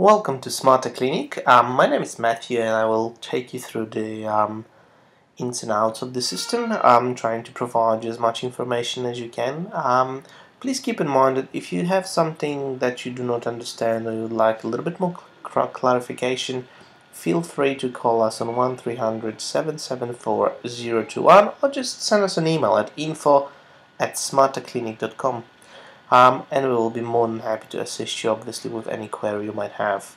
Welcome to Smarter Clinic. My name is Matthew and I will take you through the ins and outs of the system. I'm trying to provide you as much information as you can. Please keep in mind that if you have something that you do not understand or you would like a little bit more clarification, feel free to call us on 1300-774-021 or just send us an email at info@smarterclinic.com. And we will be more than happy to assist you obviously with any query you might have.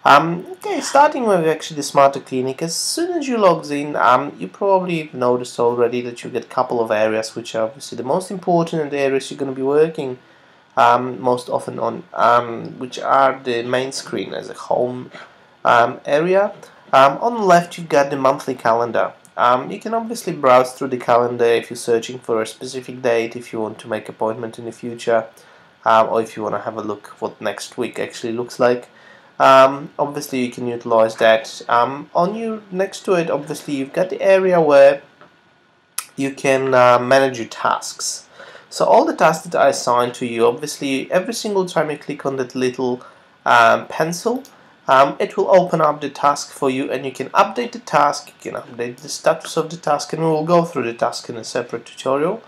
Okay, starting with actually the Smarter Clinic, as soon as you log in, you probably noticed already that you get a couple of areas which are obviously the most important and the areas you're going to be working most often on, which are the main screen as a home area. On the left you've got the monthly calendar. You can obviously browse through the calendar if you're searching for a specific date, if you want to make an appointment in the future, or if you want to have a look what next week actually looks like. Obviously you can utilize that. Next to it, obviously you've got the area where you can manage your tasks. So all the tasks that I assign to you, obviously every single time you click on that little pencil, it will open up the task for you and you can update the task, you can update the status of the task, and we will go through the task in a separate tutorial.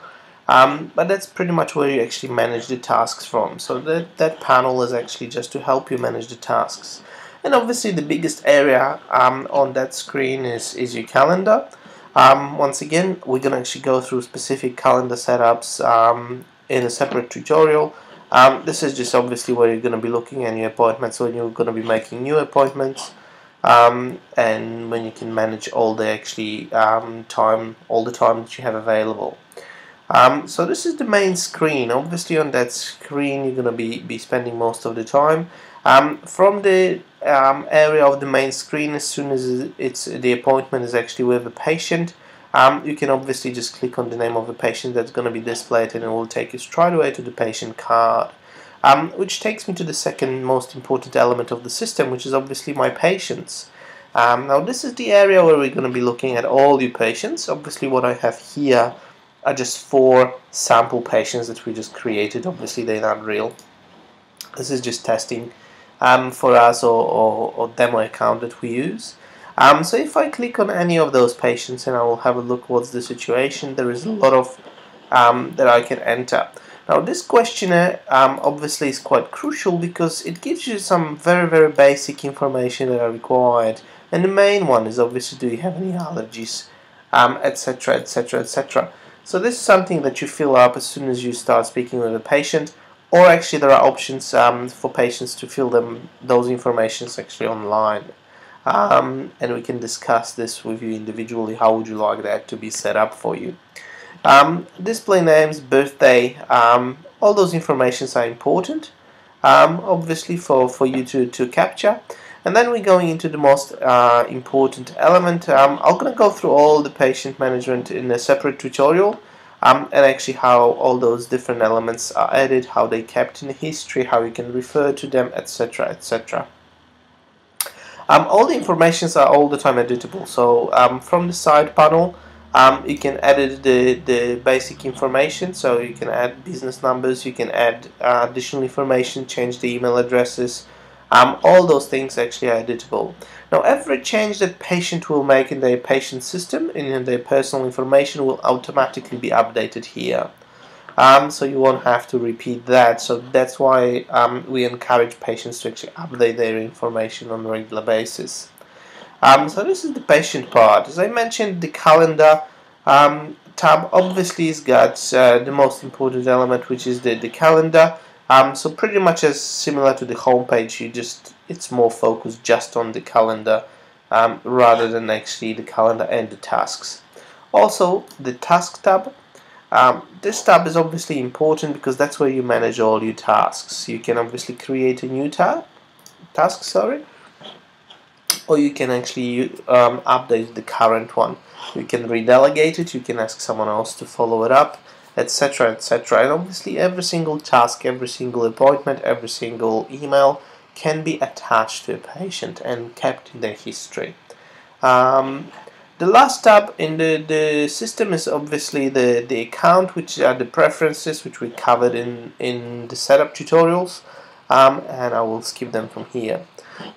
But that's pretty much where you actually manage the tasks from. So that panel is actually just to help you manage the tasks. And obviously the biggest area on that screen is your calendar. Once again, we're going to actually go through specific calendar setups in a separate tutorial. This is just obviously where you're going to be looking at your appointments when you're going to be making new appointments, and when you can manage all the all the time that you have available. So this is the main screen. Obviously on that screen you're going to be spending most of the time. From the area of the main screen, as soon as the appointment is actually with a patient, you can obviously just click on the name of the patient that's going to be displayed and it will take you straight away to the patient card. Which takes me to the second most important element of the system, which is obviously my patients. Now this is the area where we're going to be looking at all your patients. Obviously what I have here are just 4 sample patients that we just created. Obviously they're not real. This is just testing for us or demo account that we use. So if I click on any of those patients and I will have a look what's the situation, there is a lot of that I can enter. Now this questionnaire obviously is quite crucial because it gives you some very basic information that are required, and the main one is obviously do you have any allergies, etc, etc, etc. So this is something that you fill up as soon as you start speaking with a patient, or actually there are options for patients to fill those informations actually online. And we can discuss this with you individually. How would you like that to be set up for you? Display names, birthday, all those informations are important, obviously for you to capture. And then we're going into the most important element. I'm going to go through all the patient management in a separate tutorial, and actually how all those different elements are added, how they kept in history, how you can refer to them, etc, etc. All the informations are all the time editable. So from the side panel, you can edit the basic information. So you can add business numbers, you can add additional information, change the email addresses. All those things actually are editable. Now every change that patient will make in their patient system and in their personal information will automatically be updated here. So you won't have to repeat that. So that's why we encourage patients to actually update their information on a regular basis. So this is the patient part. As I mentioned, the calendar tab obviously has got the most important element, which is the calendar. So pretty much as similar to the home page, it's more focused just on the calendar rather than actually the calendar and the tasks. Also the task tab. This tab is obviously important because that's where you manage all your tasks. You can obviously create a new task, or you can actually update the current one. You can redelegate it, you can ask someone else to follow it up, etc, etc. And obviously every single task, every single appointment, every single email can be attached to a patient and kept in their history. The last tab in the system is obviously the account, which are the preferences, which we covered in the setup tutorials. and I will skip them from here.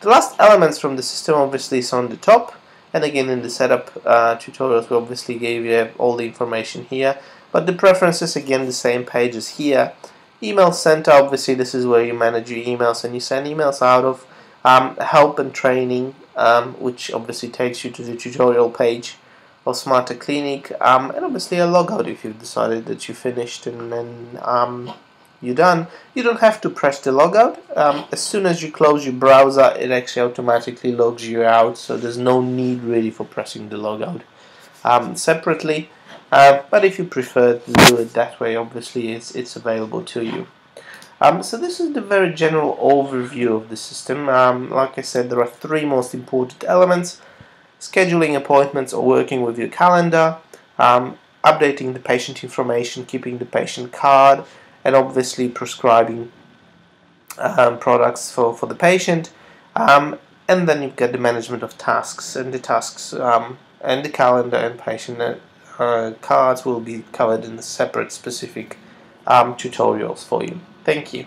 The last elements from the system obviously is on the top, and again in the setup tutorials we obviously gave you all the information here, but the preferences again the same page as here. Email center, obviously this is where you manage your emails and you send emails out of. Help and training, which obviously takes you to the tutorial page of Smarter Clinic, and obviously a logout if you've decided that you finished and then you're done. You don't have to press the logout. As soon as you close your browser, it actually automatically logs you out, so there's no need really for pressing the logout separately. But if you prefer to do it that way, obviously it's available to you. So this is the very general overview of the system. Like I said, there are three most important elements: scheduling appointments or working with your calendar, updating the patient information, keeping the patient card, and obviously prescribing products for the patient. And then you've got the management of tasks, and the tasks and the calendar and patient cards will be covered in separate specific tutorials for you. Thank you.